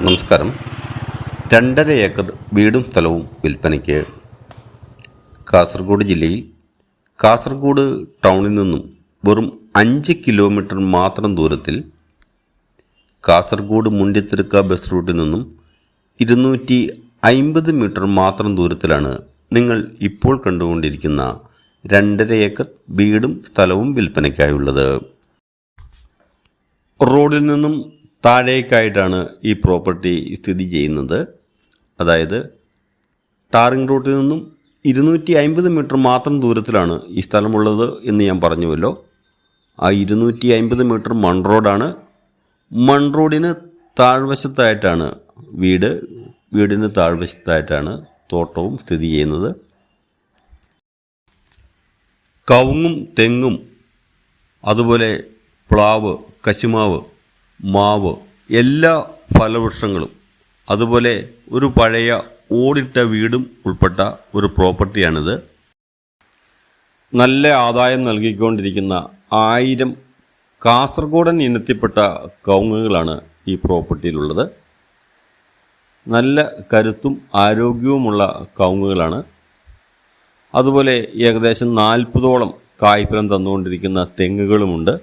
നമസ്കാരം. 2.5 ഏക്കർ വീടും സ്ഥലവും വിൽപ്പനയ്ക്ക്. കാസർഗോഡ് ജില്ലയിൽ കാസർഗോഡ് ടൗണിൽ നിന്നും വെറും 5 കിലോമീറ്റർ മാത്രം ദൂരത്തിൽ കാസർഗോഡ് മുണ്ടിത്തിരുക്ക ബസ് റൂട്ടിൽ നിന്നും 250 മീറ്റർ മാത്രം ദൂരത്തിലാണ് നിങ്ങൾ ഇപ്പോൾ കണ്ടുകൊണ്ടിരിക്കുന്ന 2.5 ഏക്കർ വീടും സ്ഥലവും വിൽപ്പനയ്ക്കായുള്ളത്. റോഡിൽ നിന്നും താഴേക്കായിട്ടാണ് ഈ പ്രോപ്പർട്ടി സ്ഥിതി ചെയ്യുന്നത്. അതായത് ടാറിംഗ് റൂട്ടിൽ നിന്നും 250 മീറ്റർ മാത്രം ദൂരത്തിലാണ് ഈ സ്ഥലമുള്ളത് എന്ന് ഞാൻ പറഞ്ഞുവല്ലോ. ആ 250 മീറ്റർ മൺ റോഡാണ്. മൺ റോഡിന് താഴ്വശത്തായിട്ടാണ് വീടിന് താഴ്വശത്തായിട്ടാണ് തോട്ടവും സ്ഥിതി ചെയ്യുന്നത്. കവുങ്ങും തെങ്ങും അതുപോലെ പ്ലാവ്, കശുമാവ്, മാവ്, എല്ലാ ഫലവൃക്ഷങ്ങളും അതുപോലെ ഒരു പഴയ ഓടിട്ട വീടും ഉൾപ്പെട്ട ഒരു പ്രോപ്പർട്ടിയാണിത്. നല്ല ആദായം നൽകിക്കൊണ്ടിരിക്കുന്ന 1000 കാസർഗോഡൻ ഇനത്തിൽപ്പെട്ട കവുങ്ങുകളാണ് ഈ പ്രോപ്പർട്ടിയിലുള്ളത്. നല്ല കരുത്തും ആരോഗ്യവുമുള്ള കവുങ്ങുകളാണ്. അതുപോലെ ഏകദേശം 40ഓളം കായ്ഫലം തന്നുകൊണ്ടിരിക്കുന്ന തെങ്ങുകളുമുണ്ട്.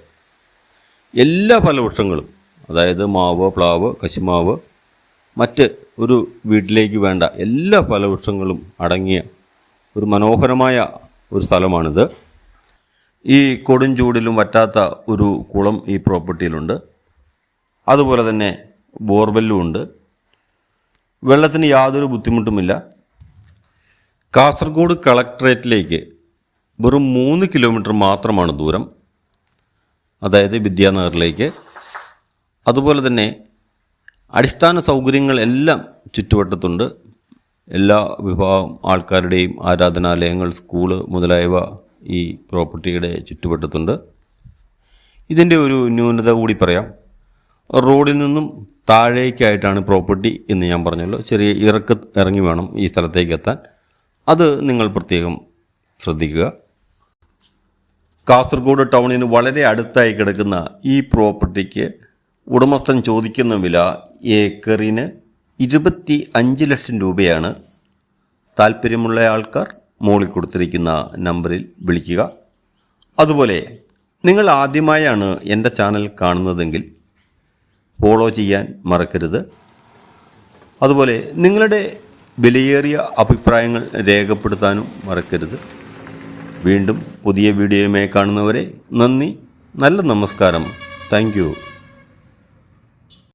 എല്ലാ ഫലവൃക്ഷങ്ങളും, അതായത് മാവ്, പ്ലാവ്, കശുമാവ്, മറ്റ് ഒരു വീട്ടിലേക്ക് വേണ്ട എല്ലാ ഫലവൃക്ഷങ്ങളും അടങ്ങിയ ഒരു മനോഹരമായ ഒരു സ്ഥലമാണിത്. ഈ കൊടും ചൂടിലും വറ്റാത്ത ഒരു കുളം ഈ പ്രോപ്പർട്ടിയിലുണ്ട്. അതുപോലെ തന്നെ ബോർവെല്ലും ഉണ്ട്. വെള്ളത്തിന് യാതൊരു ബുദ്ധിമുട്ടുമില്ല. കാസർഗോഡ് കളക്ടറേറ്റിലേക്ക് വെറും 3 കിലോമീറ്റർ മാത്രമാണ് ദൂരം, അതായത് വിദ്യാനഗറിലേക്ക്. അതുപോലെ തന്നെ അടിസ്ഥാന സൗകര്യങ്ങളെല്ലാം ചുറ്റുവട്ടത്തുണ്ട്. എല്ലാ വിഭാഗം ആൾക്കാരുടെയും ആരാധനാലയങ്ങൾ, സ്കൂള് മുതലായവ ഈ പ്രോപ്പർട്ടിയുടെ ചുറ്റുവട്ടത്തുണ്ട്. ഇതിൻ്റെ ഒരു ന്യൂനത കൂടി പറയാം. റോഡിൽ നിന്നും താഴേക്കായിട്ടാണ് പ്രോപ്പർട്ടി എന്ന് ഞാൻ പറഞ്ഞല്ലോ. ചെറിയ ഇറങ്ങി വേണം ഈ സ്ഥലത്തേക്ക് എത്താൻ. അത് നിങ്ങൾ പ്രത്യേകം ശ്രദ്ധിക്കുക. കാസർഗോഡ് ടൗണിന് വളരെ അടുത്തായി കിടക്കുന്ന ഈ പ്രോപ്പർട്ടിക്ക് ഉടമസ്ഥൻ ചോദിക്കുന്ന വില ഏക്കറിന് 25 ലക്ഷം രൂപയാണ്. താല്പര്യമുള്ള ആൾക്കാർ മുകളിൽ കൊടുത്തിരിക്കുന്ന നമ്പറിൽ വിളിക്കുക. അതുപോലെ നിങ്ങൾ ആദ്യമായാണ് എൻ്റെ ചാനൽ കാണുന്നതെങ്കിൽ ഫോളോ ചെയ്യാൻ മറക്കരുത്. അതുപോലെ നിങ്ങളുടെ വിലയേറിയ അഭിപ്രായങ്ങൾ രേഖപ്പെടുത്താനും മറക്കരുത്. വീണ്ടും പുതിയ വീഡിയോയുമായി കാണുന്നവരെ നന്ദി, നല്ല നമസ്കാരം. Thank you.